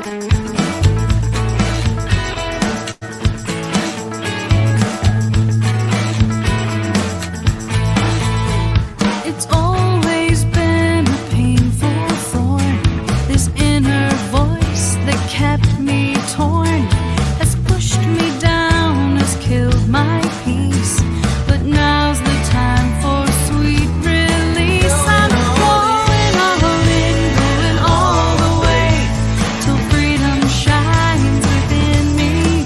It's always been a painful thorn, this inner voice that kept me torn, has pushed me down, has killed my peace. But now's the time for sweet release. I'm going all in, going all the way, till freedom shines within me.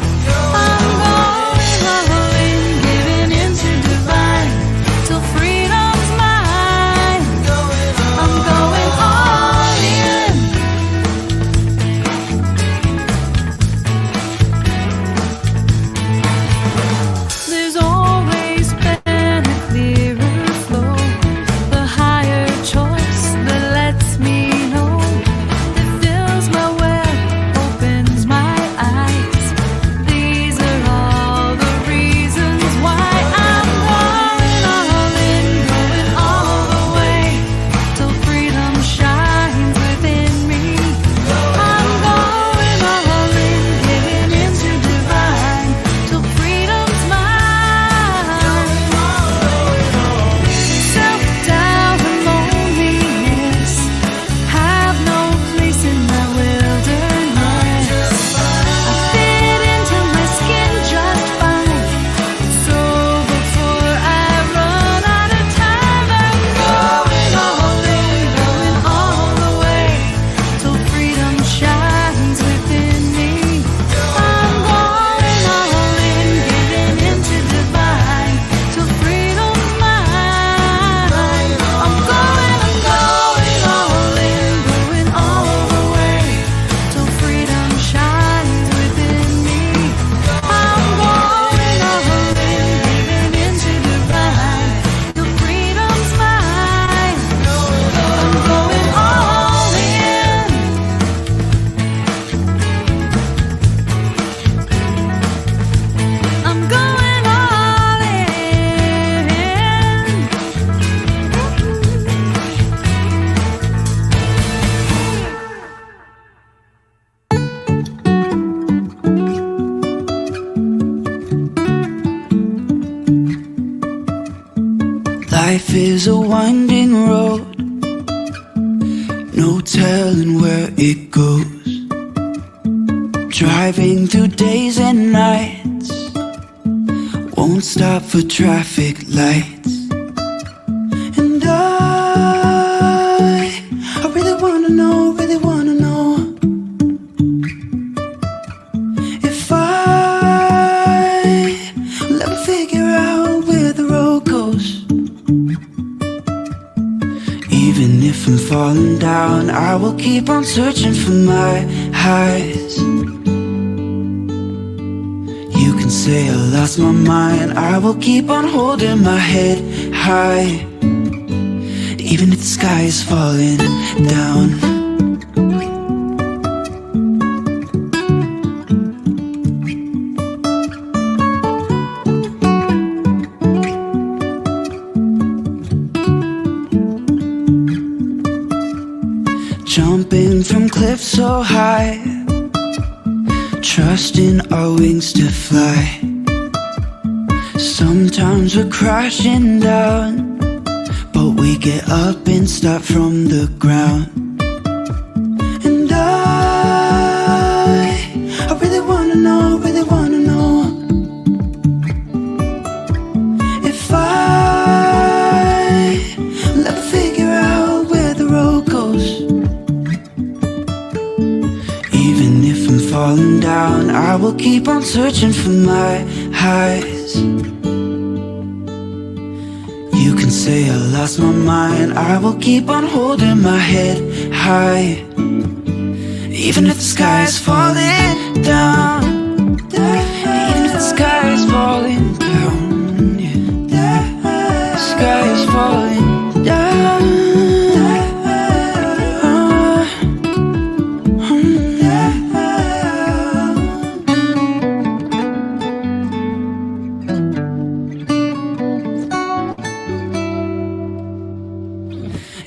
I'm going all in, giving into divine, till freedom's mine. I'm going all in. There's always been a clearer flow, the higher choice that lets me know, that fills my well, opens my eyes. These are all the reasons why I'm going all in, going all the way, till freedom shines within me. I'm going all in, giving into divine, till freedom's mine. Self-doubt and loneliness have no place in my wilderness. I fit into my skin just fine. So before I run out of time, I'm going all in, going all the way, till freedom shines within me. I'm going all in, giving into divine, till freedom's mine. I'm going all in, going all the way, till freedom shines within me. I'm going all in, giving into divine, till freedom's mine. I'm going all in. I'm going all Life is a winding road, no telling where it goes. Driving through days and nights, won't stop for traffic lights. And I really wanna know, if I'll ever figure out where the road goes. Even if I'm falling down, I will keep on searching for my highs. You can say I lost my mind, I will keep on holding my head high. Even if the sky is falling down. Jumping from cliffs so high, trusting our wings to fly. Sometimes we're crashing down, but we get up and start from the ground. And I really wanna know, if I'll ever figure out where the road goes. Even if I'm falling down, I will keep on searching for my highs. You can say I lost my mind, I will keep on holding my head high. Even if the sky is falling down, even if the sky is falling down, yeah. The sky is falling down.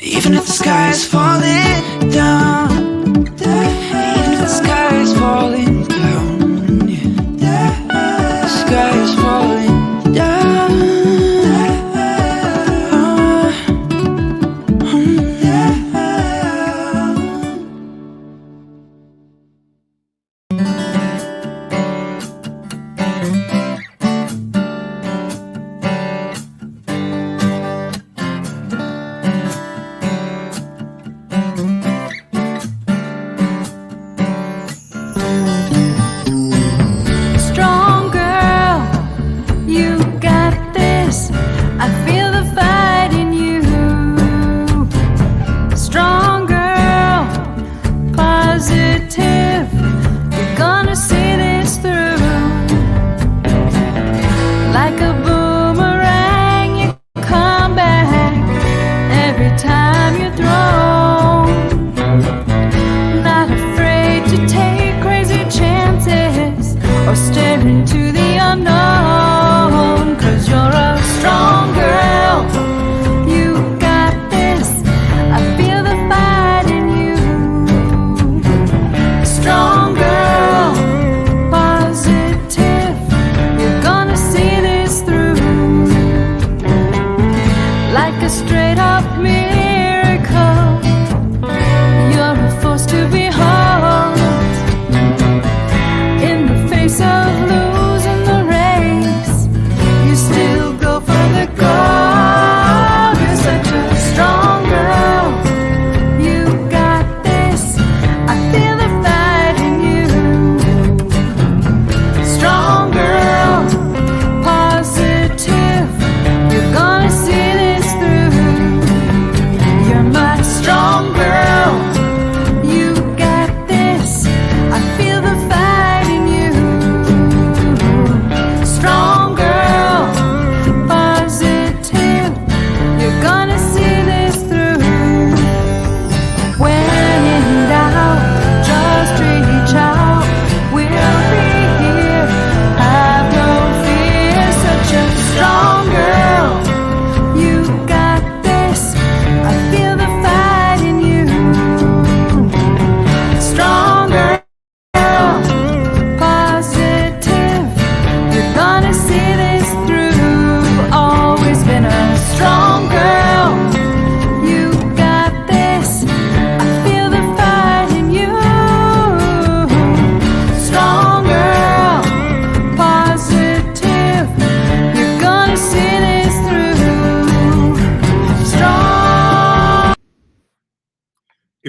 Even if the sky is falling down, even if the sky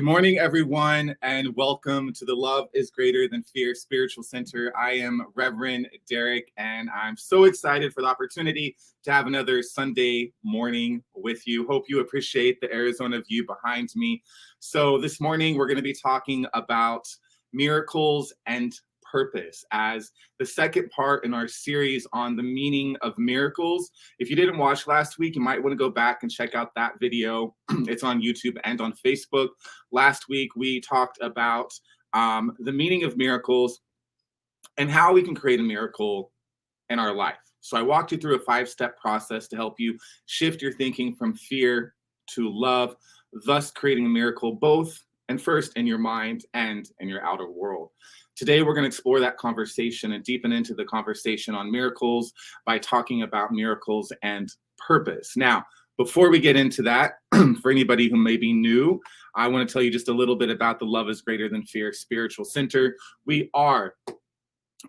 Good morning, everyone, and welcome to the Love is Greater Than Fear Spiritual Center. I am Reverend Derek, and I'm so excited for the opportunity to have another Sunday morning with you. Hope you appreciate the Arizona view behind me. So this morning, we're going to be talking about miracles and purpose as the second part in our series on the meaning of miracles. If you didn't watch last week, you might want to go back and check out that video. It's on YouTube and on Facebook. Last week, we talked about the meaning of miracles and how we can create a miracle in our life. So I walked you through a 5-step process to help you shift your thinking from fear to love, thus creating a miracle both and first in your mind and in your outer world. Today, we're going to explore that conversation and deepen into the conversation on miracles by talking about miracles and purpose. Now, before we get into that, for anybody who may be new, I want to tell you just a little bit about the Love is Greater Than Fear Spiritual Center. We are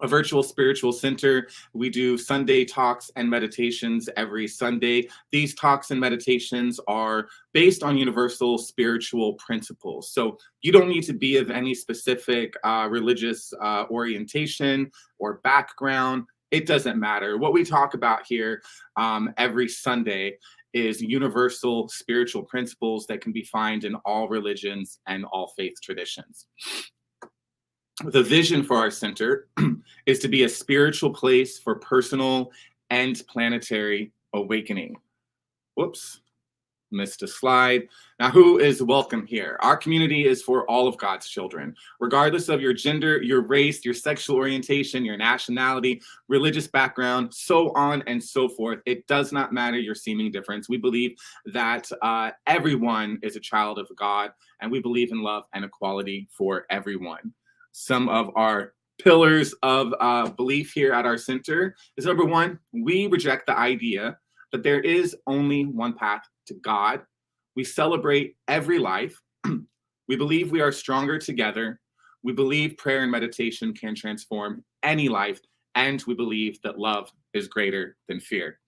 a virtual spiritual center. We do Sunday talks and meditations every Sunday. These talks and meditations are based on universal spiritual principles. So you don't need to be of any specific religious orientation or background. It doesn't matter. What we talk about here every Sunday is universal spiritual principles that can be found in all religions and all faith traditions. The vision for our center is to be a spiritual place for personal and planetary awakening. Whoops, missed a slide. Now, who is welcome here? Our community is for all of God's children, regardless of your gender, your race, your sexual orientation, your nationality, religious background, so on and so forth. It does not matter your seeming difference. We believe that everyone is a child of God, and we believe in love and equality for everyone. Some of our pillars of belief here at our center is number one, we reject the idea that there is only one path to God. We celebrate every life. We believe we are stronger together. We believe prayer and meditation can transform any life. And we believe that love is greater than fear.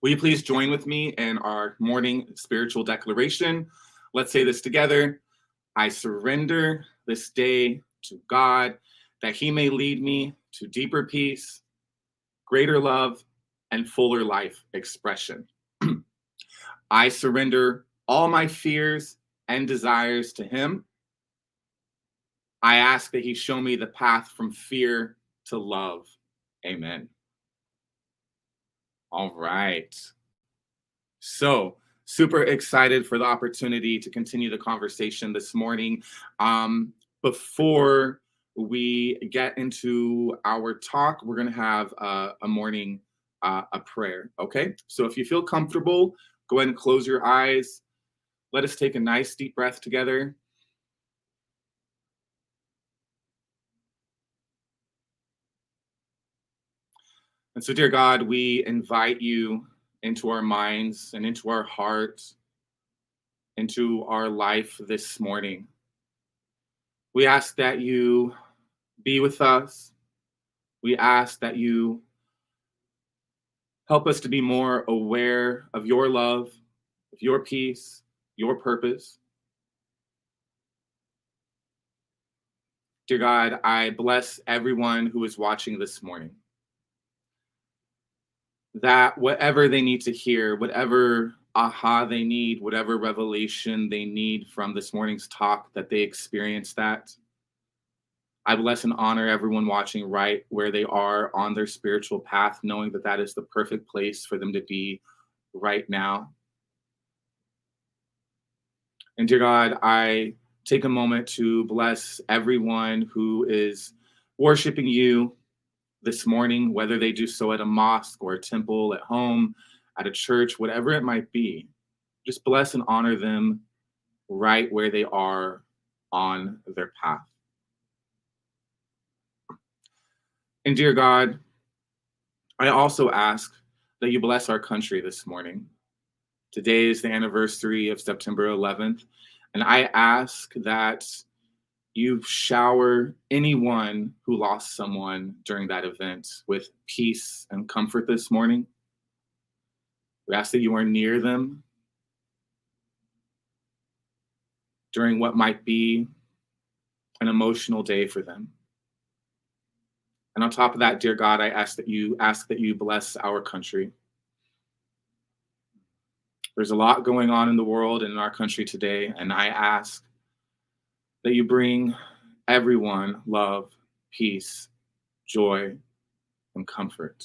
Will you please join with me in our morning spiritual declaration? Let's say this together. I surrender this day to God, that he may lead me to deeper peace, greater love, and fuller life expression. I surrender all my fears and desires to him. I ask that he show me the path from fear to love. Amen. All right. So, super excited for the opportunity to continue the conversation this morning. Before we get into our talk, we're going to have a morning a prayer, okay? So if you feel comfortable, go ahead and close your eyes. Let us take a nice deep breath together. And so, dear God, we invite you into our minds and into our hearts, into our life this morning. We ask that you be with us. We ask that you help us to be more aware of your love, of your peace, your purpose. Dear God, I bless everyone who is watching this morning, that whatever they need to hear, whatever aha they need, whatever revelation they need from this morning's talk, that they experience that. I bless and honor everyone watching right where they are on their spiritual path, knowing that that is the perfect place for them to be right now. And dear God, I take a moment to bless everyone who is worshiping you this morning, whether they do so at a mosque or a temple, at home, at a church, whatever it might be. Just bless and honor them right where they are on their path. And dear God, I also ask that you bless our country this morning. Today is the anniversary of September 11th, and I ask that you shower anyone who lost someone during that event with peace and comfort this morning. We ask that you are near them. during what might be an emotional day for them. And on top of that, dear God, I ask that you bless our country. There's a lot going on in the world and in our country today, and I ask that you bring everyone love, peace, joy, and comfort.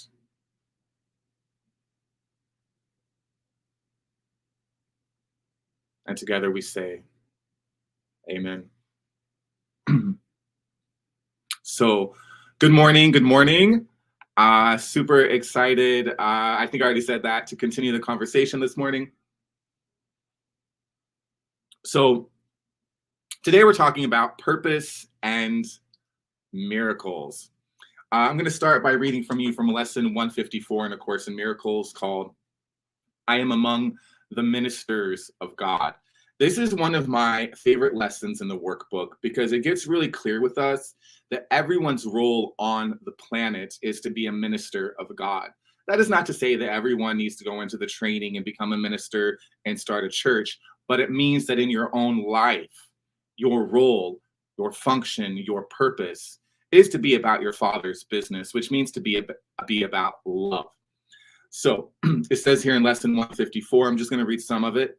And together we say, Amen. So, good morning. Good morning. Super excited. I think I already said that, to continue the conversation this morning. So, today we're talking about purpose and miracles. I'm going to start by reading from lesson 154 in A Course in Miracles, called I Am Among the Ministers of God. This is one of my favorite lessons in the workbook because it gets really clear with us that everyone's role on the planet is to be a minister of God. That is not to say that everyone needs to go into the training and become a minister and start a church, but it means that in your own life, your role, your function, your purpose is to be about your Father's business, which means to be about love. So it says here in lesson 154, I'm just going to read some of it.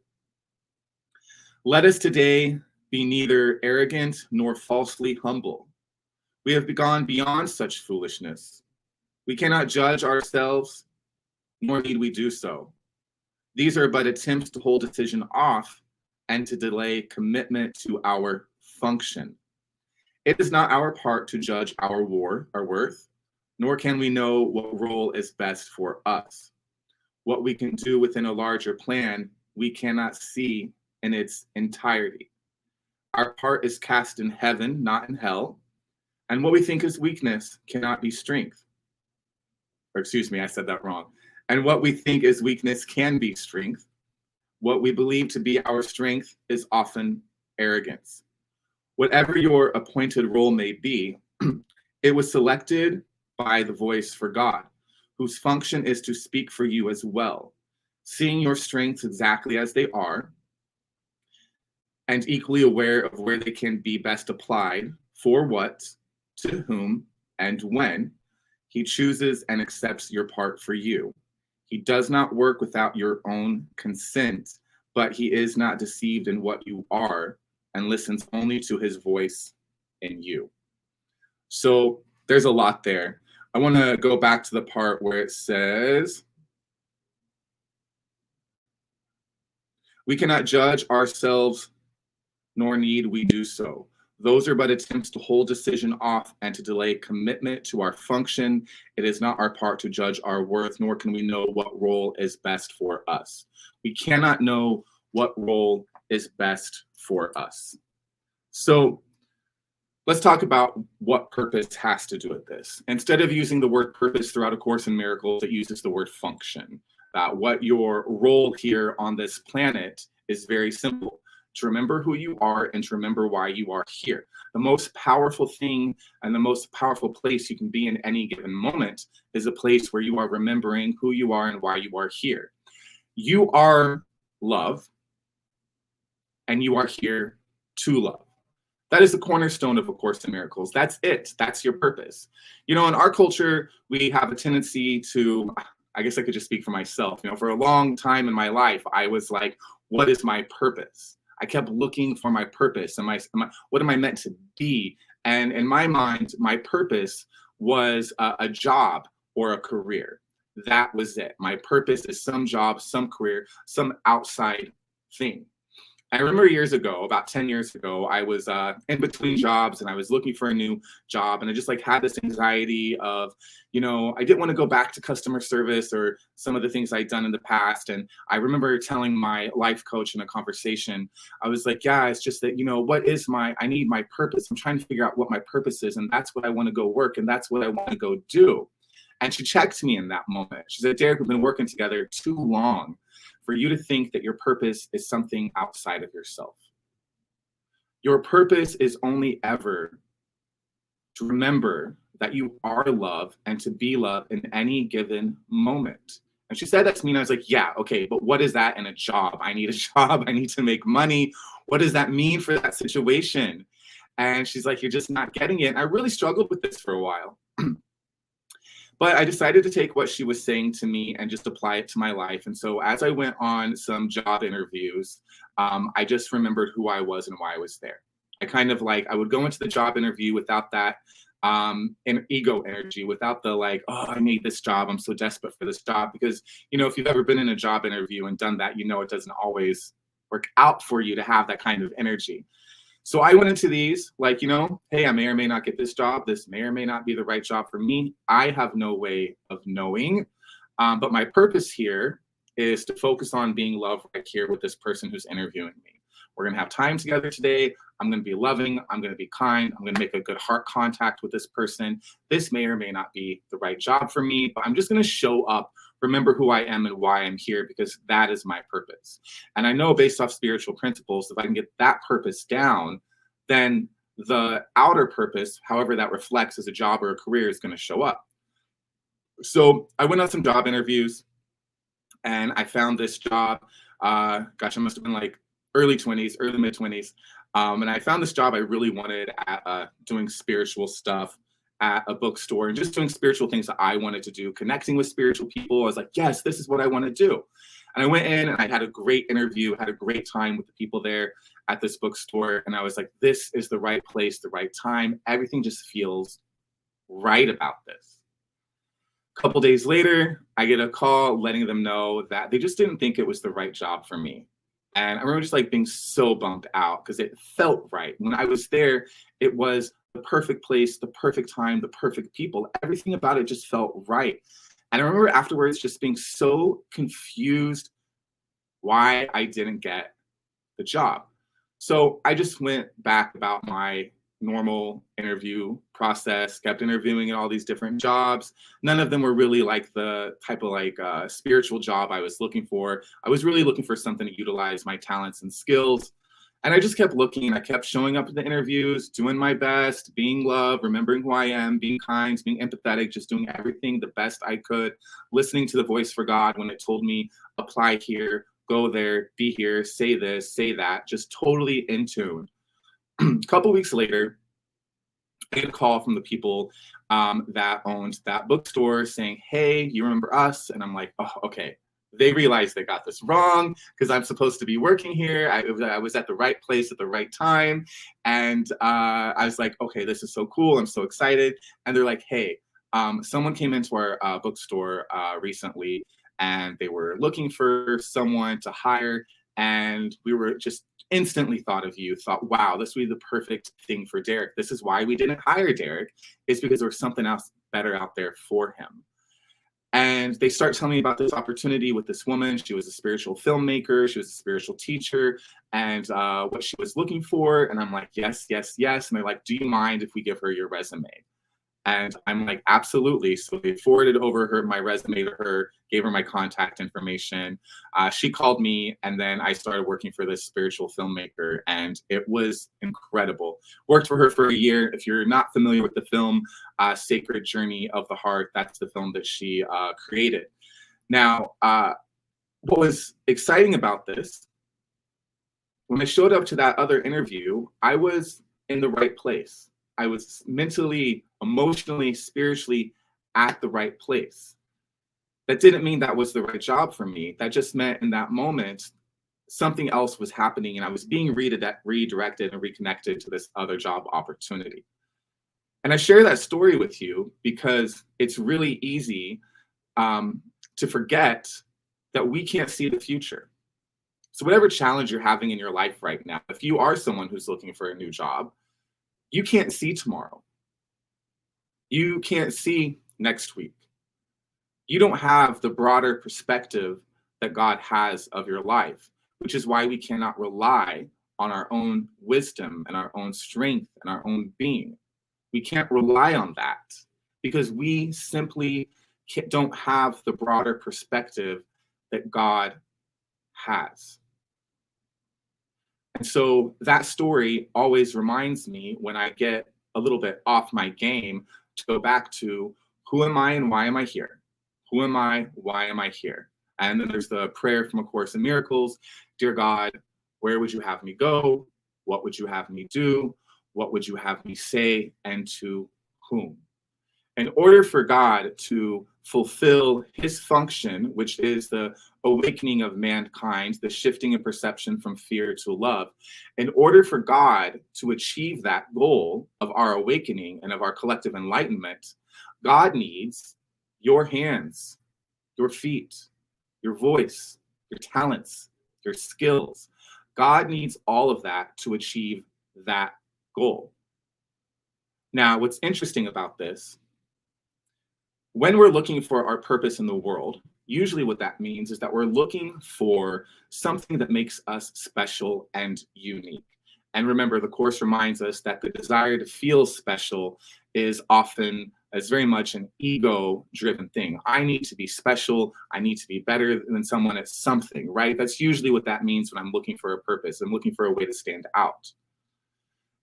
Let us today be neither arrogant nor falsely humble. We have gone beyond such foolishness. We cannot judge ourselves, nor need we do so. These are but attempts to hold decision off and to delay commitment to our function. It is not our part to judge our worth, nor can we know what role is best for us. What we can do within a larger plan, we cannot see in its entirety. Our part is cast in heaven, not in hell, and what we think is weakness cannot be strength. Or excuse me, I said that wrong. And what we think is weakness can be strength. What we believe to be our strength is often arrogance. Whatever your appointed role may be, it was selected by the voice for God, whose function is to speak for you as well, seeing your strengths exactly as they are, and equally aware of where they can be best applied, for what, to whom, and when. He chooses and accepts your part for you. He does not work without your own consent, but he is not deceived in what you are and listens only to his voice in you. So there's a lot there. I want to go back to the part where it says, we cannot judge ourselves, nor need we do so. Those are but attempts to hold decision off and to delay commitment to our function. It is not our part to judge our worth, nor can we know what role is best for us. We cannot know what role is best for us. So let's talk about what purpose has to do with this. Instead of using the word purpose throughout A Course in Miracles, it uses the word function. What your role here on this planet is very simple: to remember who you are and to remember why you are here. The most powerful thing and the most powerful place you can be in any given moment is a place where you are remembering who you are and why you are here. You are love, and you are here to love. That is the cornerstone of A Course in Miracles. That's it. That's your purpose. You know, in our culture, we have a tendency to, I guess I could just speak for myself. You know, for a long time in my life, I was like, what is my purpose? I kept looking for my purpose and what am I meant to be? And in my mind, my purpose was a job or a career. That was it. My purpose is some job, some career, some outside thing. I remember years ago, about 10 years ago, I was in between jobs and I was looking for a new job. And I just had this anxiety of, you know, I didn't want to go back to customer service or some of the things I'd done in the past. And I remember telling my life coach in a conversation, I was like, yeah, it's just that, you know, I need my purpose. I'm trying to figure out what my purpose is. And that's what I want to go work. And that's what I want to go do. And she checked me in that moment. She said, Derek, we've been working together too long for you to think that your purpose is something outside of yourself. Your purpose is only ever to remember that you are love and to be love in any given moment. And she said that to me, and I was like, yeah, okay, but what is that in a job? I need a job. I need to make money. What does that mean for that situation? And she's like, you're just not getting it. And I really struggled with this for a while. But I decided to take what she was saying to me and just apply it to my life. And so as I went on some job interviews, I just remembered who I was and why I was there. I kind of like, I would go into the job interview without that an ego energy, without the like, oh, I need this job. I'm so desperate for this job. Because, you know, if you've ever been in a job interview and done that, you know, it doesn't always work out for you to have that kind of energy. So I went into these like, you know, hey, I may or may not get this job. This may or may not be the right job for me. I have no way of knowing. But my purpose here is to focus on being loved right here with this person who's interviewing me. We're going to have time together today. I'm going to be loving. I'm going to be kind. I'm going to make a good heart contact with this person. This may or may not be the right job for me, but I'm just going to show up, remember who I am and why I'm here, because that is my purpose. And I know based off spiritual principles, if I can get that purpose down, then the outer purpose, however that reflects as a job or a career, is going to show up. So I went on some job interviews and I found this job. Gosh, I must have been like early 20s, early mid 20s. And I found this job I really wanted at doing spiritual stuff at a bookstore and just doing spiritual things that I wanted to do, connecting with spiritual people. I was like, yes, this is what I want to do. And I went in and I had a great interview, had a great time with the people there at this bookstore. And I was like, this is the right place, the right time. Everything just feels right about this. A couple days later, I get a call letting them know that they just didn't think it was the right job for me. And I remember just like being so bummed out because it felt right. When I was there, it was the perfect place, the perfect time, the perfect people. Everything about it just felt right. And I remember afterwards just being so confused why I didn't get the job. So I just went back about my normal interview process, kept interviewing at all these different jobs. None of them were really like the type of like spiritual job I was looking for. I was really looking for something to utilize my talents and skills. And I just kept looking. I kept showing up at the interviews, doing my best, being loved, remembering who I am, being kind, being empathetic, just doing everything the best I could, listening to the voice for God when it told me, apply here, go there, be here, say this, say that, just totally in tune. A couple weeks later, I get a call from the people that owned that bookstore saying, hey, you remember us? And I'm like, oh, okay. They realized they got this wrong because I'm supposed to be working here. I was at the right place at the right time. And I was like, okay, this is so cool. I'm so excited. And they're like, hey, someone came into our bookstore recently and they were looking for someone to hire. And we were just instantly thought of you, thought, wow, this would be the perfect thing for Derek. This is why we didn't hire Derek, is because there was something else better out there for him. And they start telling me about this opportunity with this woman. She was a spiritual filmmaker. She was a spiritual teacher and what she was looking for. And I'm like, yes, yes, yes. And they're like, do you mind if we give her your resume? And I'm like, absolutely. So they forwarded over my resume to her, gave her my contact information. She called me, and then I started working for this spiritual filmmaker, and it was incredible. Worked for her for a year. If you're not familiar with the film Sacred Journey of the Heart, that's the film that she created. Now, what was exciting about this, when I showed up to that other interview, I was in the right place. I was mentally, emotionally, spiritually at the right place. That didn't mean that was the right job for me. That just meant in that moment, something else was happening and I was being redirected and reconnected to this other job opportunity. And I share that story with you because it's really easy to forget that we can't see the future. So whatever challenge you're having in your life right now, if you are someone who's looking for a new job, you can't see tomorrow. You can't see next week. You don't have the broader perspective that God has of your life, which is why we cannot rely on our own wisdom and our own strength and our own being. We can't rely on that because we simply don't have the broader perspective that God has. And so that story always reminds me when I get a little bit off my game to go back to who am I and why am I here? Who am I? Why am I here? And then there's the prayer from A Course in Miracles. Dear God, where would you have me go? What would you have me do? What would you have me say? And to whom? In order for God to fulfill his function, which is the awakening of mankind, the shifting of perception from fear to love, in order for God to achieve that goal of our awakening and of our collective enlightenment, God needs your hands, your feet, your voice, your talents, your skills. God needs all of that to achieve that goal. Now, what's interesting about this, when we're looking for our purpose in the world, usually what that means is that we're looking for something that makes us special and unique. And remember, the Course reminds us that the desire to feel special is very much an ego-driven thing. I need to be special. I need to be better than someone at something, right? That's usually what that means when I'm looking for a purpose. I'm looking for a way to stand out.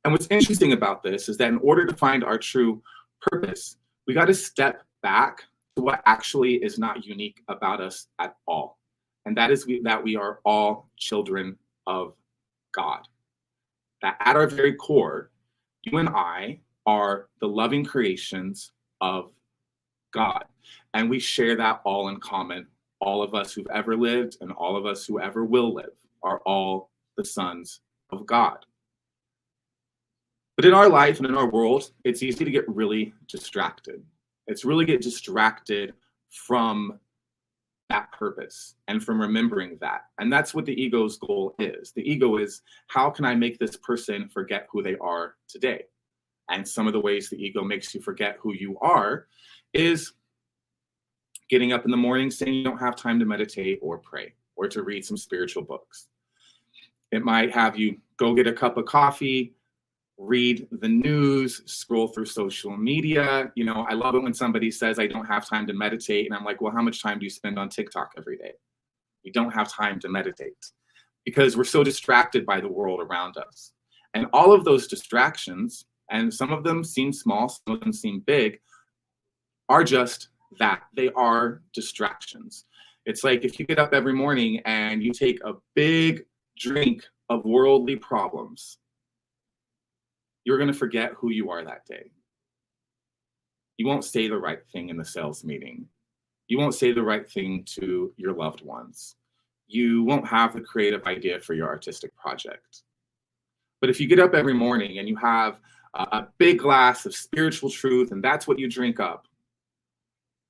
And what's interesting about this is that in order to find our true purpose, we got to step back to what actually is not unique about us at all. And that is that we are all children of God. That at our very core, you and I are the loving creations of God. And we share that all in common. All of us who've ever lived and all of us who ever will live are all the sons of God. But in our life and in our world, it's easy to get really distracted. It's really get distracted from that purpose and from remembering that. And that's what the ego's goal is. The ego is, how can I make this person forget who they are today? And some of the ways the ego makes you forget who you are is getting up in the morning saying you don't have time to meditate or pray or to read some spiritual books. It might have you go get a cup of coffee, read the news, scroll through social media. You know, I love it when somebody says, I don't have time to meditate. And I'm like, well, how much time do you spend on TikTok every day? You don't have time to meditate because we're so distracted by the world around us. And all of those distractions, and some of them seem small, some of them seem big, are just that. They are distractions. It's like if you get up every morning and you take a big drink of worldly problems, you're going to forget who you are that day. You won't say the right thing in the sales meeting. You won't say the right thing to your loved ones. You won't have the creative idea for your artistic project. But if you get up every morning and you have a big glass of spiritual truth, and that's what you drink up,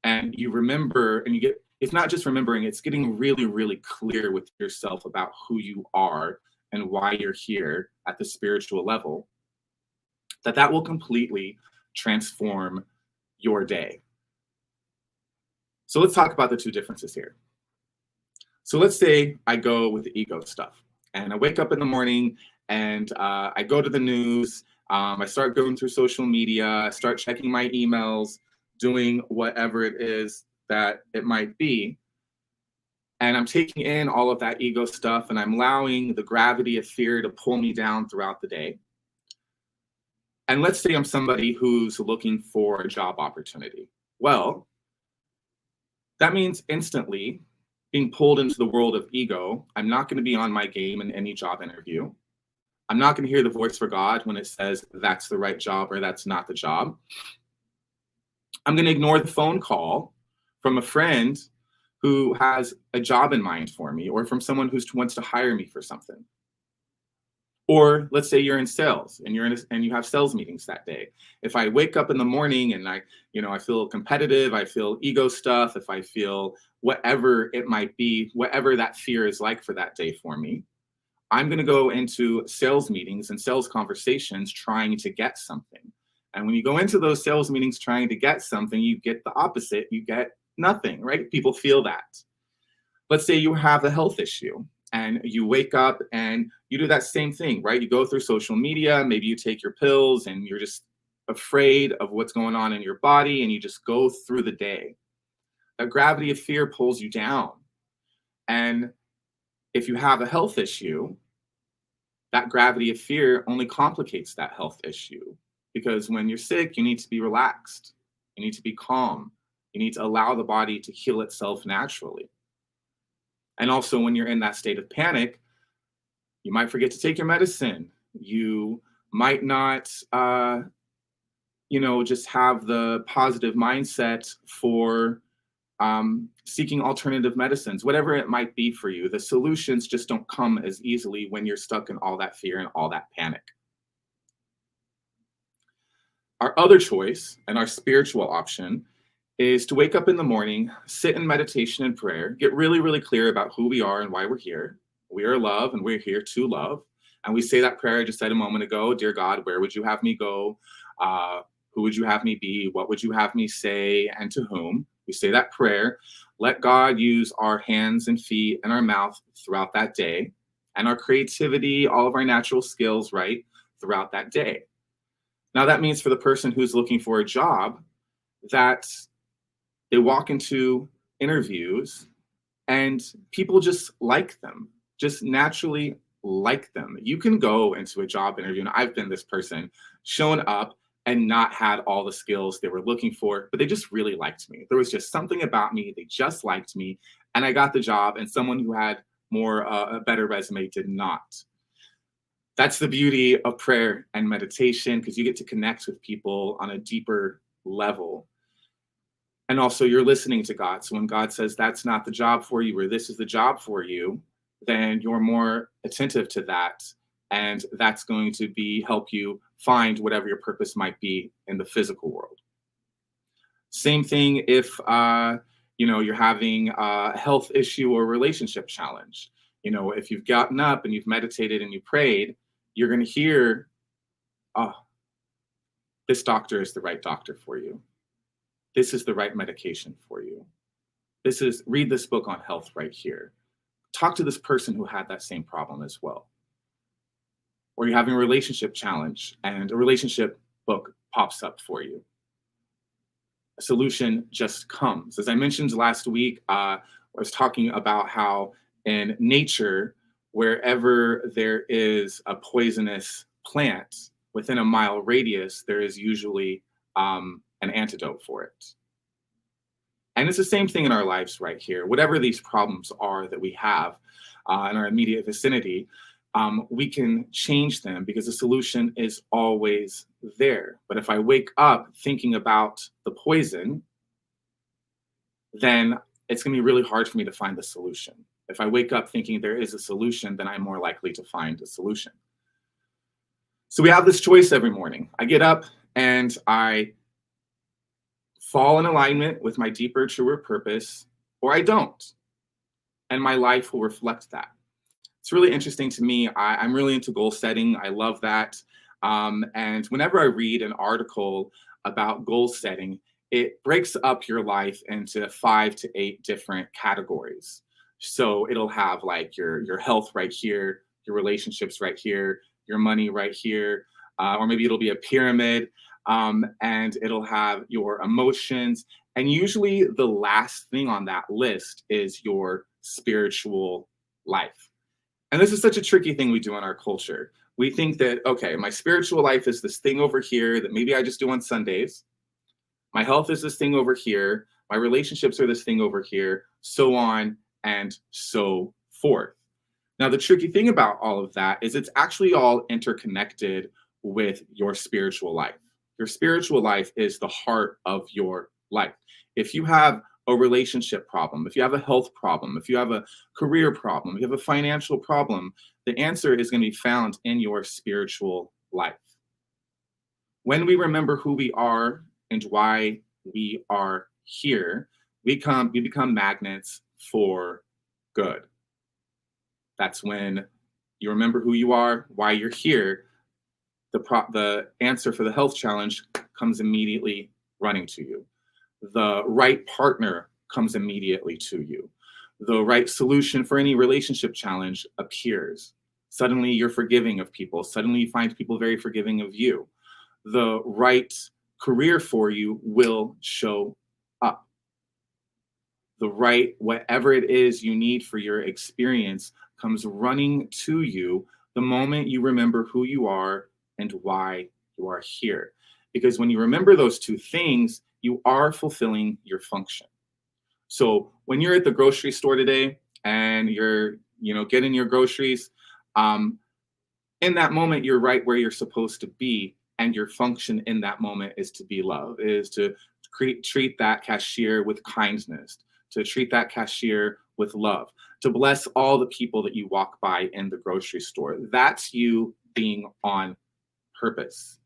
and you remember, and you get, it's not just remembering, it's getting really, really clear with yourself about who you are and why you're here at the spiritual level, that will completely transform your day. So let's talk about the two differences here. So let's say I go with the ego stuff and I wake up in the morning and I go to the news. I start going through social media, I start checking my emails, doing whatever it is that it might be. And I'm taking in all of that ego stuff and I'm allowing the gravity of fear to pull me down throughout the day. And let's say I'm somebody who's looking for a job opportunity. Well, that means instantly being pulled into the world of ego. I'm not going to be on my game in any job interview. I'm not going to hear the voice for God when it says that's the right job or that's not the job. I'm going to ignore the phone call from a friend who has a job in mind for me or from someone who wants to hire me for something. Or let's say you're in sales and and you have sales meetings that day. If I wake up in the morning and I feel competitive, I feel ego stuff, if I feel whatever it might be, whatever that fear is like for that day for me, I'm going to go into sales meetings and sales conversations trying to get something. And when you go into those sales meetings trying to get something, you get the opposite. You get nothing, right? People feel that. Let's say you have a health issue and you wake up and you do that same thing, right? You go through social media, maybe you take your pills and you're just afraid of what's going on in your body and you just go through the day. That gravity of fear pulls you down. And if you have a health issue, that gravity of fear only complicates that health issue because when you're sick, you need to be relaxed. You need to be calm. You need to allow the body to heal itself naturally. And also, when you're in that state of panic, you might forget to take your medicine. You might not, just have the positive mindset for seeking alternative medicines, whatever it might be for you. The solutions just don't come as easily when you're stuck in all that fear and all that panic. Our other choice and our spiritual option is to wake up in the morning, sit in meditation and prayer, get really, really clear about who we are and why we're here. We are love and we're here to love. And we say that prayer I just said a moment ago: Dear God, where would you have me go? Who would you have me be? What would you have me say, and to whom? We say that prayer. Let God use our hands and feet and our mouth throughout that day, and our creativity, all of our natural skills, right, throughout that day. Now, that means for the person who's looking for a job, that they walk into interviews and people just like them, just naturally like them. You can go into a job interview, and I've been this person, shown up and not had all the skills they were looking for, but they just really liked me. There was just something about me. They just liked me, and I got the job, and someone who had a better resume did not. That's the beauty of prayer and meditation, because you get to connect with people on a deeper level. And also, you're listening to God. So when God says that's not the job for you, or this is the job for you, then you're more attentive to that. And that's going to help you find whatever your purpose might be in the physical world. Same thing if you're having a health issue or relationship challenge. If you've gotten up and you've meditated and you prayed, you're going to hear, oh, this doctor is the right doctor for you. This is the right medication for you. Read this book on health right here. Talk to this person who had that same problem as well. Or you're having a relationship challenge and a relationship book pops up for you. A solution just comes. As I mentioned last week, I was talking about how in nature, wherever there is a poisonous plant within a mile radius, there is usually an antidote for it. And it's the same thing in our lives right here. Whatever these problems are that we have in our immediate vicinity, we can change them because the solution is always there. But if I wake up thinking about the poison, then it's going to be really hard for me to find the solution. If I wake up thinking there is a solution, then I'm more likely to find a solution. So we have this choice every morning. I get up and I fall in alignment with my deeper, truer purpose, or I don't. And my life will reflect that. It's really interesting to me. I'm really into goal setting. I love that. And whenever I read an article about goal setting, it breaks up your life into 5 to 8 different categories. So it'll have like your health right here, your relationships right here, your money right here, or maybe it'll be a pyramid, and it'll have your emotions. And usually the last thing on that list is your spiritual life. And this is such a tricky thing we do in our culture. We think that, okay, my spiritual life is this thing over here that maybe I just do on Sundays. My health is this thing over here. My relationships are this thing over here, so on and so forth. Now, the tricky thing about all of that is it's actually all interconnected with your spiritual life. Your spiritual life is the heart of your life. If you have a relationship problem, if you have a health problem, if you have a career problem, if you have a financial problem, the answer is going to be found in your spiritual life. When we remember who we are and why we are here, we become magnets for good. That's when you remember who you are, why you're here. The answer for the health challenge comes immediately running to you. The right partner comes immediately to you. The right solution for any relationship challenge appears. Suddenly you're forgiving of people. Suddenly you find people very forgiving of you. The right career for you will show up. The right, whatever it is you need for your experience comes running to you the moment you remember who you are and why you are here. Because when you remember those two things, you are fulfilling your function. So when you're at the grocery store today and you're, getting your groceries, um, in that moment, you're right where you're supposed to be. And your function in that moment is to be love, is to treat that cashier with kindness, to treat that cashier with love, to bless all the people that you walk by in the grocery store. That's you being on purpose.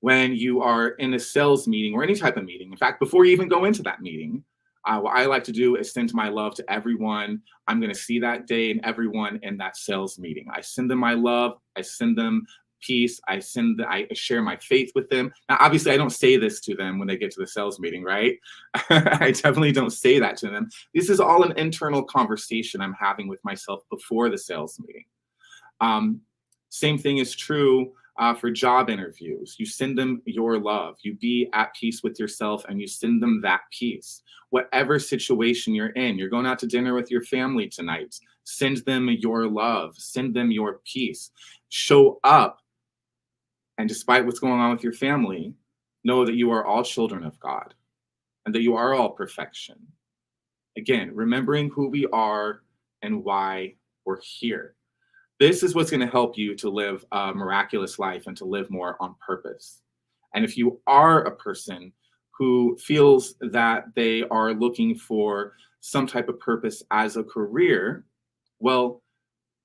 When you are in a sales meeting or any type of meeting, in fact, before you even go into that meeting, what I like to do is send my love to everyone I'm going to see that day and everyone in that sales meeting. I send them my love. I send them peace. I share my faith with them. Now, obviously, I don't say this to them when they get to the sales meeting, right? I definitely don't say that to them. This is all an internal conversation I'm having with myself before the sales meeting. Same thing is true for job interviews. You send them your love. You be at peace with yourself and you send them that peace. Whatever situation you're in, you're going out to dinner with your family tonight, send them your love, send them your peace. Show up, and despite what's going on with your family, know that you are all children of God and that you are all perfection. Again, remembering who we are and why we're here. This is what's going to help you to live a miraculous life and to live more on purpose. And if you are a person who feels that they are looking for some type of purpose as a career, well,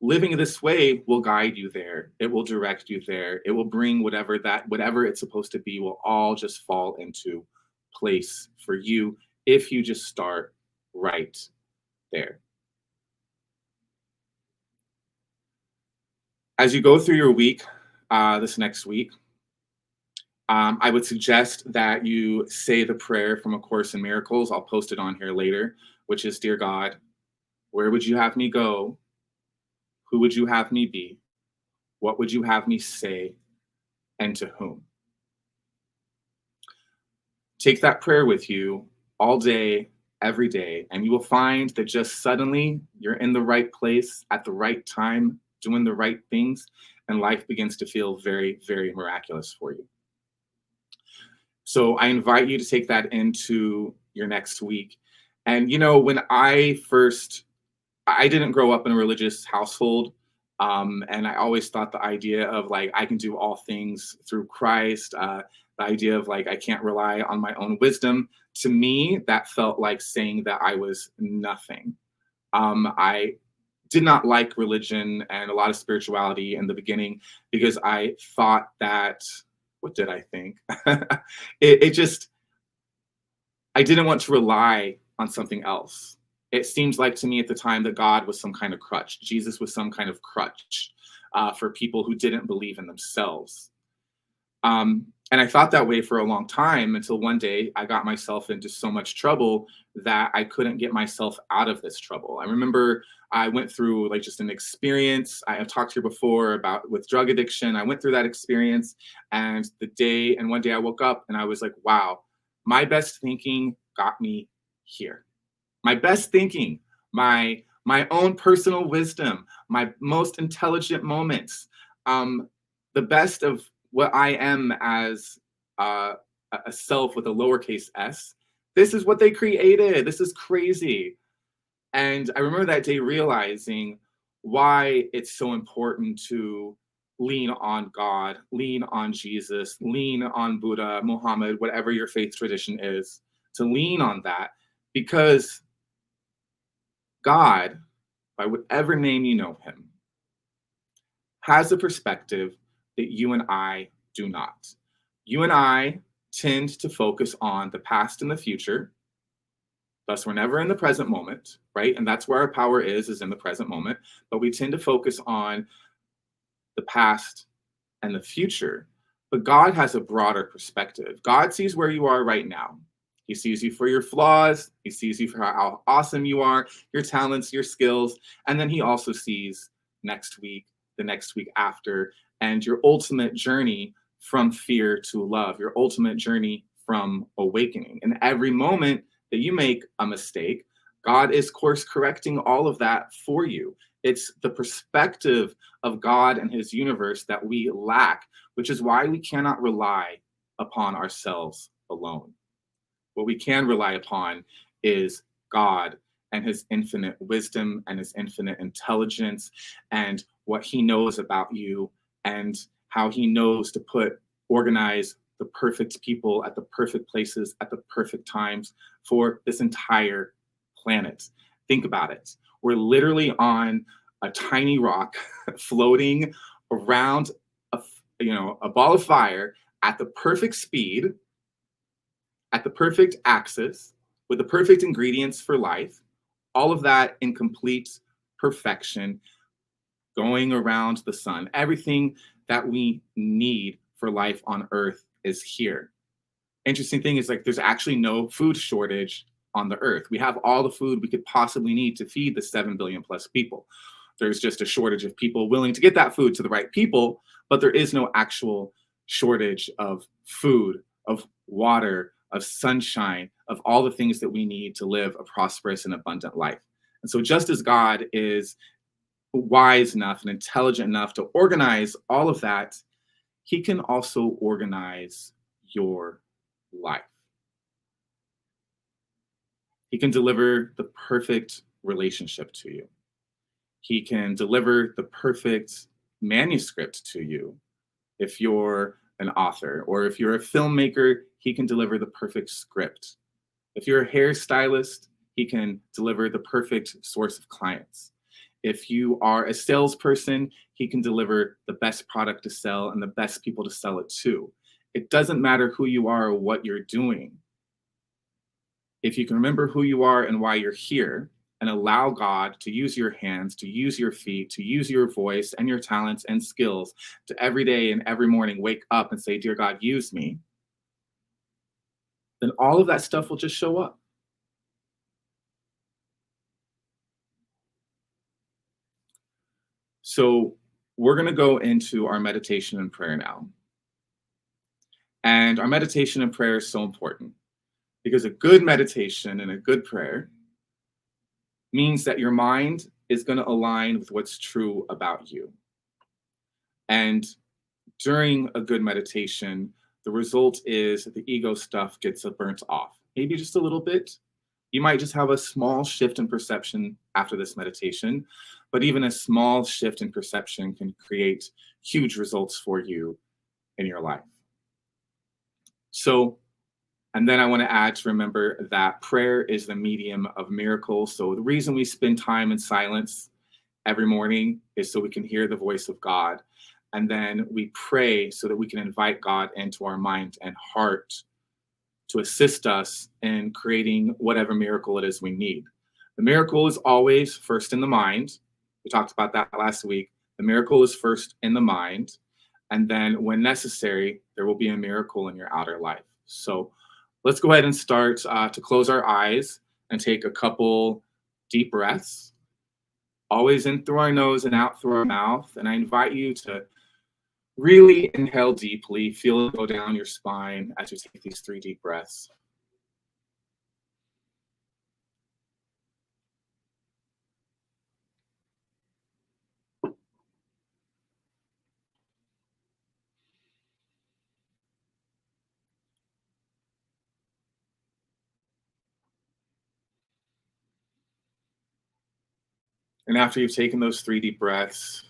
living this way will guide you there. It will direct you there. It will bring whatever it's supposed to be will all just fall into place for you if you just start right there. As you go through your week, this next week, I would suggest that you say the prayer from A Course in Miracles. I'll post it on here later, which is, Dear God, where would you have me go? Who would you have me be? What would you have me say? And to whom? Take that prayer with you all day, every day, and you will find that just suddenly you're in the right place at the right time, doing the right things, and life begins to feel very, very miraculous for you. So I invite you to take that into your next week. And, when I didn't grow up in a religious household. And I always thought the idea of I can do all things through Christ, the idea of I can't rely on my own wisdom. To me, that felt like saying that I was nothing. I did not like religion and a lot of spirituality in the beginning because I thought that, what did I think? I didn't want to rely on something else. It seems like to me at the time that God was some kind of crutch. Jesus was some kind of crutch for people who didn't believe in themselves. And I thought that way for a long time until one day I got myself into so much trouble that I couldn't get myself out of this trouble. I remember I went through just an experience. I have talked here before about with drug addiction. I went through that experience, and one day I woke up and I was like, wow, my best thinking got me here. My best thinking, my own personal wisdom, my most intelligent moments, the best of what I am as a self with a lowercase s. This is what they created. This is crazy. And I remember that day realizing why it's so important to lean on God, lean on Jesus, lean on Buddha, Muhammad, whatever your faith tradition is, to lean on that, because God, by whatever name you know him, has a perspective that you and I do not. You and I tend to focus on the past and the future. Thus, we're never in the present moment, right? And that's where our power is in the present moment. But we tend to focus on the past and the future. But God has a broader perspective. God sees where you are right now. He sees you for your flaws. He sees you for how awesome you are, your talents, your skills. And then he also sees next week, the next week after, and your ultimate journey from fear to love, your ultimate journey from awakening. And every moment that you make a mistake, God is course correcting all of that for you. It's the perspective of God and his universe that we lack, which is why we cannot rely upon ourselves alone. What we can rely upon is God and his infinite wisdom and his infinite intelligence and what he knows about you and how he knows to organize the perfect people at the perfect places at the perfect times for this entire planet. Think about it. We're literally on a tiny rock floating around a ball of fire at the perfect speed, at the perfect axis, with the perfect ingredients for life, all of that in complete perfection, going around the sun. Everything that we need for life on Earth is here. Interesting thing is, like, there's actually no food shortage on the Earth. We have all the food we could possibly need to feed the 7 billion plus people. There's just a shortage of people willing to get that food to the right people, but there is no actual shortage of food, of water, of sunshine, of all the things that we need to live a prosperous and abundant life. And so just as God is wise enough and intelligent enough to organize all of that, he can also organize your life. He can deliver the perfect relationship to you. He can deliver the perfect manuscript to you. If you're an author, or if you're a filmmaker, he can deliver the perfect script. If you're a hairstylist, he can deliver the perfect source of clients. If you are a salesperson, he can deliver the best product to sell and the best people to sell it to. It doesn't matter who you are or what you're doing. If you can remember who you are and why you're here, and allow God to use your hands, to use your feet, to use your voice and your talents and skills to every day and every morning wake up and say, "Dear God, use me," then all of that stuff will just show up. So we're going to go into our meditation and prayer now. And our meditation and prayer is so important because a good meditation and a good prayer means that your mind is going to align with what's true about you. And during a good meditation, the result is that the ego stuff gets burnt off, maybe just a little bit. You might just have a small shift in perception after this meditation, but even a small shift in perception can create huge results for you in your life. So, and then I want to add to remember that prayer is the medium of miracles. So the reason we spend time in silence every morning is so we can hear the voice of God. And then we pray so that we can invite God into our mind and heart to assist us in creating whatever miracle it is we need. The miracle is always first in the mind. We talked about that last week. The miracle is first in the mind. And then when necessary, there will be a miracle in your outer life. So let's go ahead and start to close our eyes and take a couple deep breaths, always in through our nose and out through our mouth. And I invite you to really inhale deeply, feel it go down your spine as you take these 3 deep breaths. And after you've taken those 3 deep breaths,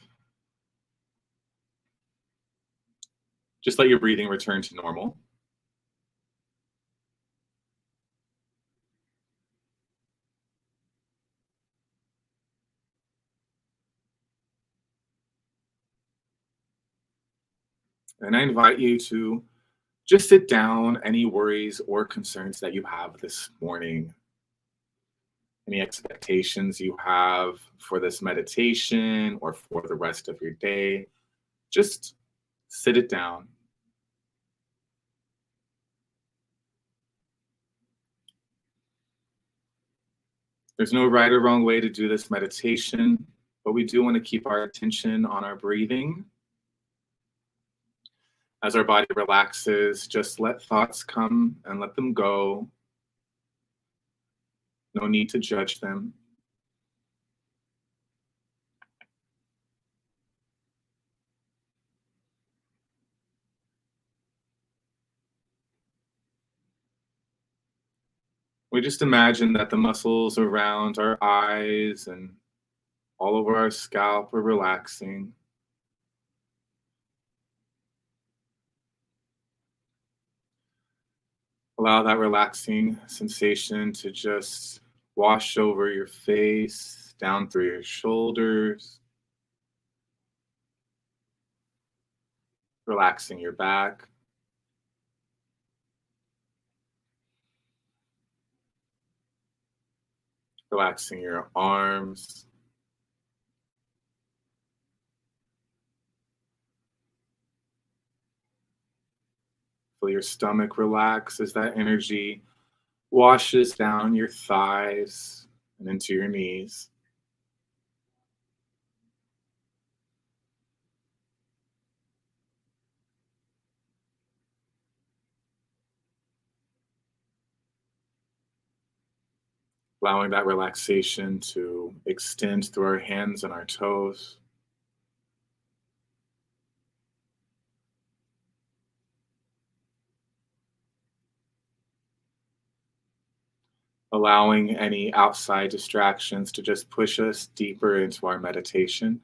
just let your breathing return to normal. And I invite you to just sit down any worries or concerns that you have this morning, any expectations you have for this meditation or for the rest of your day. Just sit it down. There's no right or wrong way to do this meditation, but we do want to keep our attention on our breathing. As our body relaxes, just let thoughts come and let them go. No need to judge them. We just imagine that the muscles around our eyes and all over our scalp are relaxing. Allow that relaxing sensation to just wash over your face, down through your shoulders, relaxing your back, relaxing your arms. Feel your stomach relax as that energy washes down your thighs and into your knees. Allowing that relaxation to extend through our hands and our toes. Allowing any outside distractions to just push us deeper into our meditation.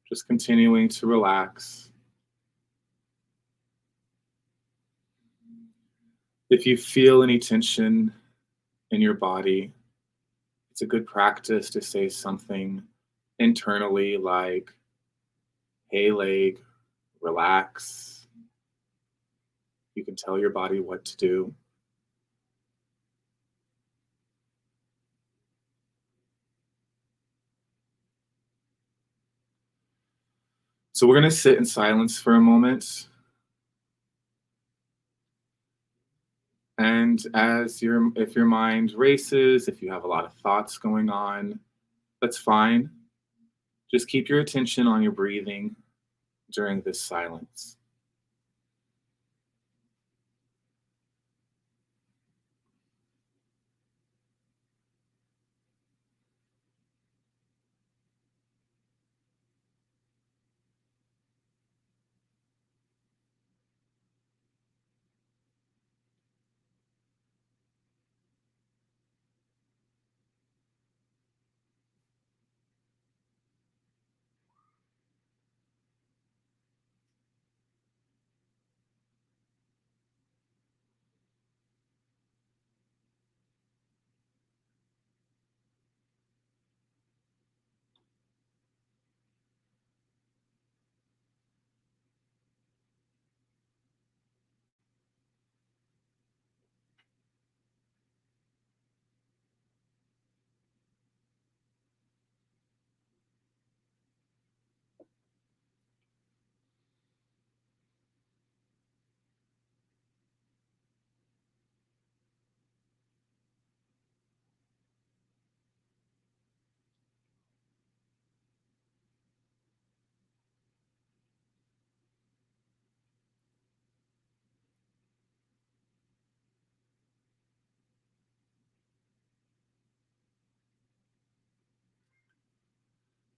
Just continuing to relax. If you feel any tension in your body, it's a good practice to say something internally like, hey, leg, relax. You can tell your body what to do. So we're going to sit in silence for a moment. And if your mind races, if you have a lot of thoughts going on, that's fine. Just keep your attention on your breathing during this silence.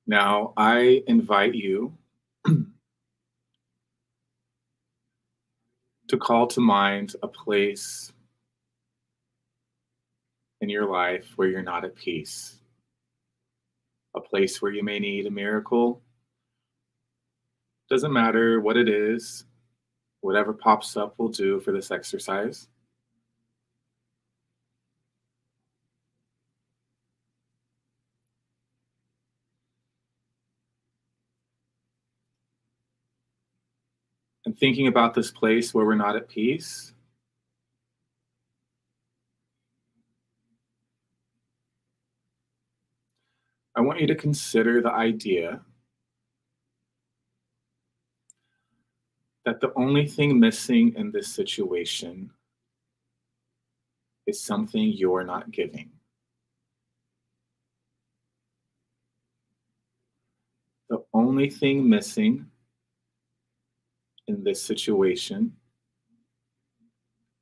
Now, I invite you to call to mind a place in your life where you're not at peace, a place where you may need a miracle. Doesn't matter what it is, whatever pops up will do for this exercise. And thinking about this place where we're not at peace, I want you to consider the idea that the only thing missing in this situation is something you're not giving. The only thing missing in this situation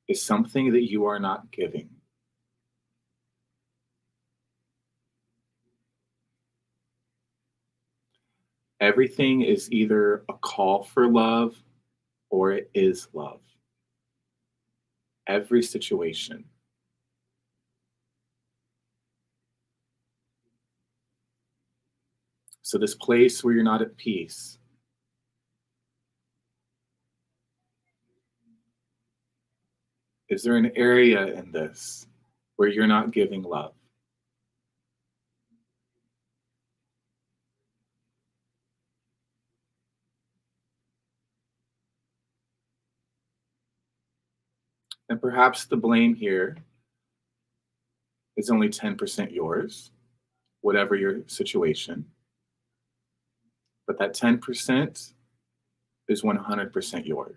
is something that you are not giving. Everything is either a call for love or it is love. Every situation. So, this place where you're not at peace, is there an area in this where you're not giving love? And perhaps the blame here is only 10% yours, whatever your situation. But that 10% is 100% yours.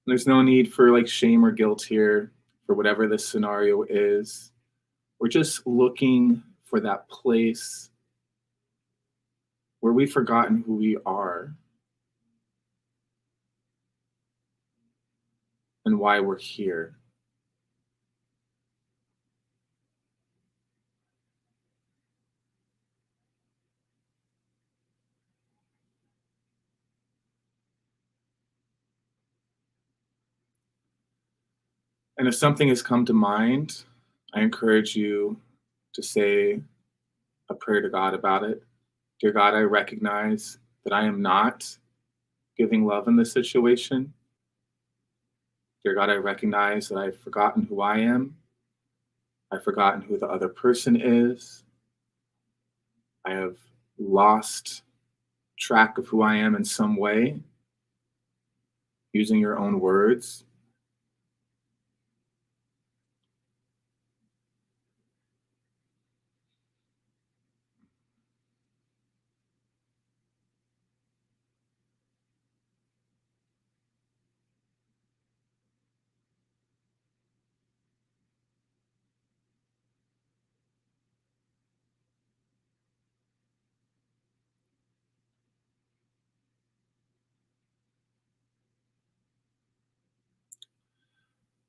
There's no need for like shame or guilt here for whatever this scenario is. We're just looking for that place where we've forgotten who we are and why we're here. And if something has come to mind, I encourage you to say a prayer to God about it. Dear God, I recognize that I am not giving love in this situation. Dear God, I recognize that I've forgotten who I am. I've forgotten who the other person is. I have lost track of who I am in some way, using your own words.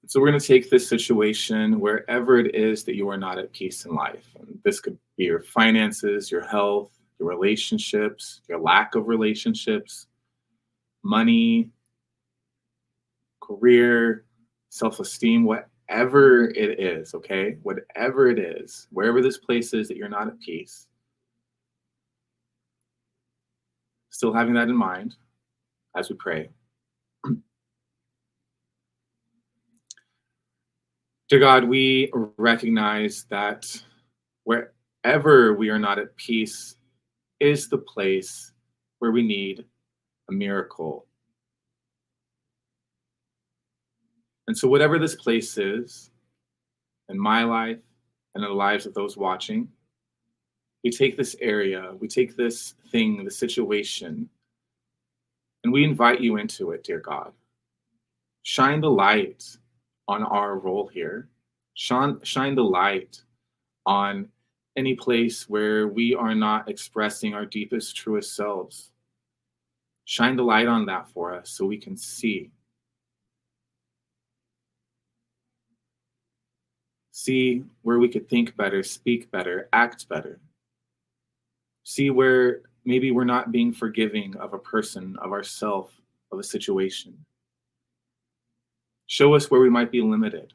So we're going to take this situation wherever it is that you are not at peace in life. And this could be your finances, your health, your relationships, your lack of relationships, money, career, self-esteem, whatever it is, okay? Whatever it is, wherever this place is that you're not at peace, still having that in mind as we pray. Dear God, we recognize that wherever we are not at peace is the place where we need a miracle. And so, whatever this place is in my life and in the lives of those watching, we take this area, we take this thing, the situation, and we invite you into it, dear God. Shine the light on our role here. Shine the light on any place where we are not expressing our deepest, truest selves. Shine the light on that for us so we can see. See where we could think better, speak better, act better. See where maybe we're not being forgiving of a person, of ourself, of a situation. Show us where we might be limited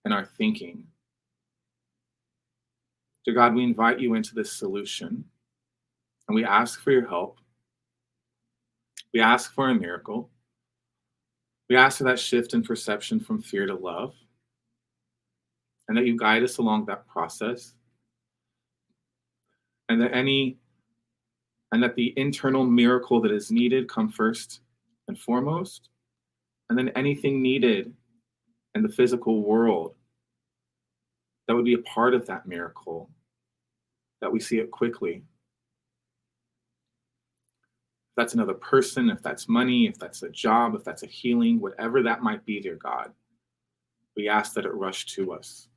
in our thinking. Dear God, we invite you into this solution and we ask for your help. We ask for a miracle. We ask for that shift in perception from fear to love, and that you guide us along that process, and that the internal miracle that is needed come first and foremost, and then anything needed in the physical world that would be a part of that miracle, that we see it quickly. If that's another person, if that's money, if that's a job, if that's a healing, whatever that might be, dear God, we ask that it rush to us.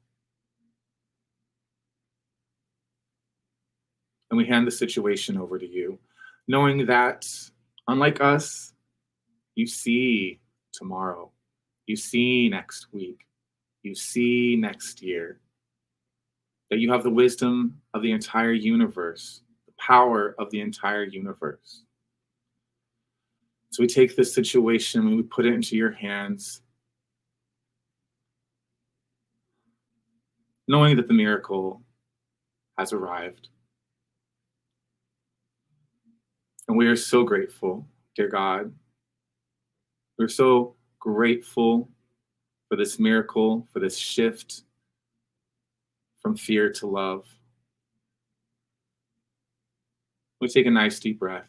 And we hand the situation over to you, knowing that, unlike us, you see tomorrow, you see next week, you see next year, that you have the wisdom of the entire universe, the power of the entire universe. So we take this situation and we put it into your hands, knowing that the miracle has arrived. And we are so grateful, dear God. We're so grateful for this miracle, for this shift from fear to love. We take a nice deep breath.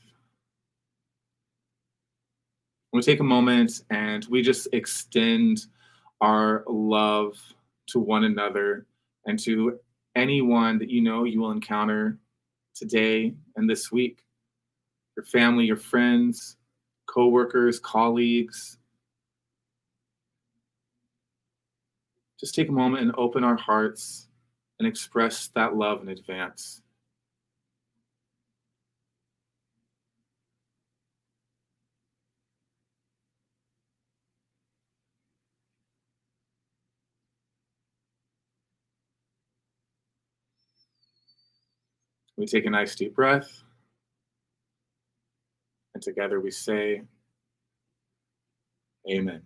We take a moment and we just extend our love to one another and to anyone that you know you will encounter today and this week. Your family, your friends, coworkers, colleagues. Just take a moment and open our hearts and express that love in advance. We take a nice deep breath, and together we say, Amen.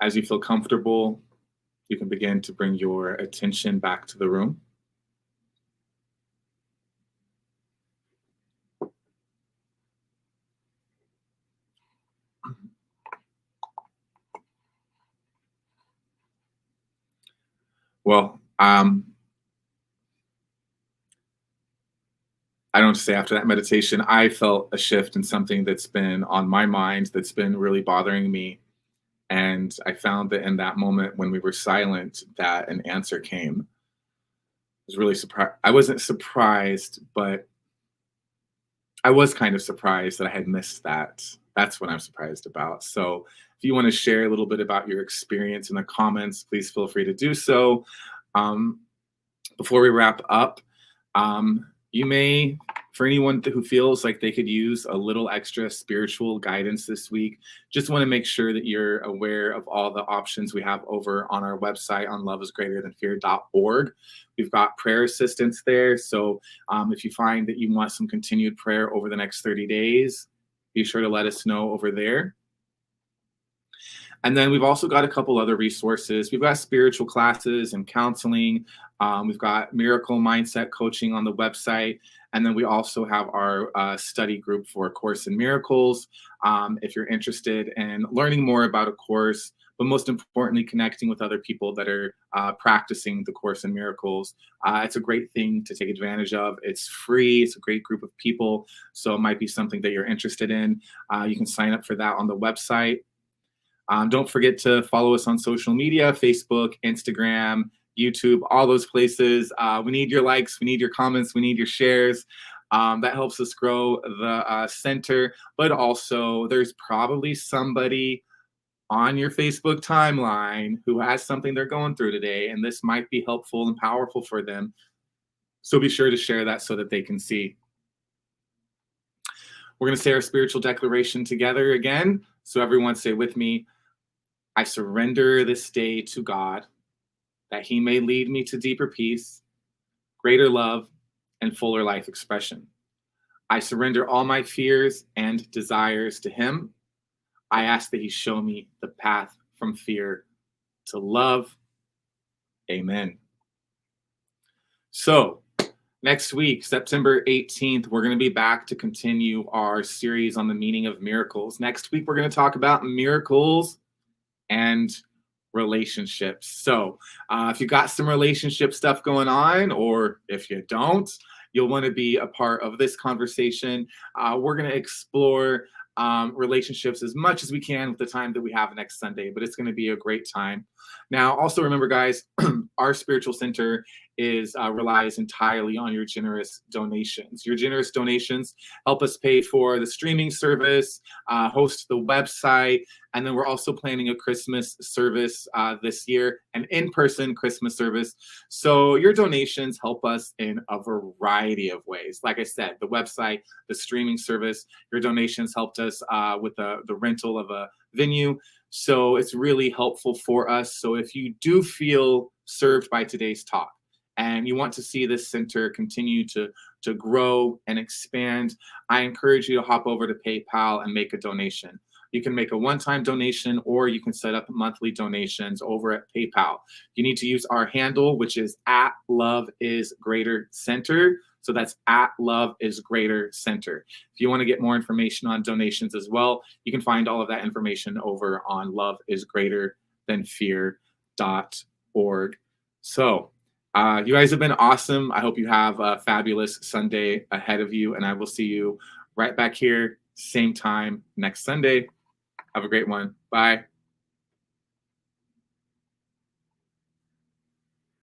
As you feel comfortable, you can begin to bring your attention back to the room. Well, I don't say after that meditation, I felt a shift in something that's been on my mind, that's been really bothering me. And I found that in that moment when we were silent, that an answer came. I was really surprised. I wasn't surprised, but I was kind of surprised that I had missed that. That's what I'm surprised about. So if you want to share a little bit about your experience in the comments, please feel free to do so. Before we wrap up, you may, for anyone who feels like they could use a little extra spiritual guidance this week, just want to make sure that you're aware of all the options we have over on our website on loveisgreaterthanfear.org. We've got prayer assistance there. So if you find that you want some continued prayer over the next 30 days, be sure to let us know over there. And then we've also got a couple other resources. We've got spiritual classes and counseling. We've got miracle mindset coaching on the website. And then we also have our study group for A Course in Miracles. If you're interested in learning more about A Course, but most importantly, connecting with other people that are practicing the Course in Miracles, it's a great thing to take advantage of. It's free. It's a great group of people. So it might be something that you're interested in. You can sign up for that on the website. Don't forget to follow us on social media, Facebook, Instagram, YouTube, all those places. We need your likes, we need your comments, we need your shares. That helps us grow the center. But also, there's probably somebody on your Facebook timeline who has something they're going through today, and this might be helpful and powerful for them. So be sure to share that so that they can see. We're going to say our spiritual declaration together again. So everyone say with me, I surrender this day to God, that he may lead me to deeper peace, greater love, and fuller life expression. I surrender all my fears and desires to him. I ask that he show me the path from fear to love. Amen. So next week, September 18th, we're going to be back to continue our series on the meaning of miracles. Next week, we're going to talk about miracles and relationships. So if you got some relationship stuff going on, or if you don't, you'll want to be a part of this conversation. We're going to explore relationships as much as we can with the time that we have next Sunday, but it's going to be a great time. Now, also remember, guys, our spiritual center relies entirely on your generous donations. Your generous donations help us pay for the streaming service, host the website, and then we're also planning a Christmas service this year, an in-person Christmas service. So your donations help us in a variety of ways. Like I said, the website, the streaming service, your donations helped us with the rental of a venue. So it's really helpful for us. So if you do feel served by today's talk and you want to see this center continue to grow and expand, I encourage you to hop over to PayPal and make a donation. You can make a one-time donation, or you can set up monthly donations over at PayPal. You need to use our handle, which is @LoveIsGreaterCenter. So that's @LoveIsGreaterCenter. If you want to get more information on donations as well, you can find all of that information over on loveisgreaterthanfear.org. So you guys have been awesome. I hope you have a fabulous Sunday ahead of you, and I will see you right back here, same time next Sunday. Have a great one. Bye.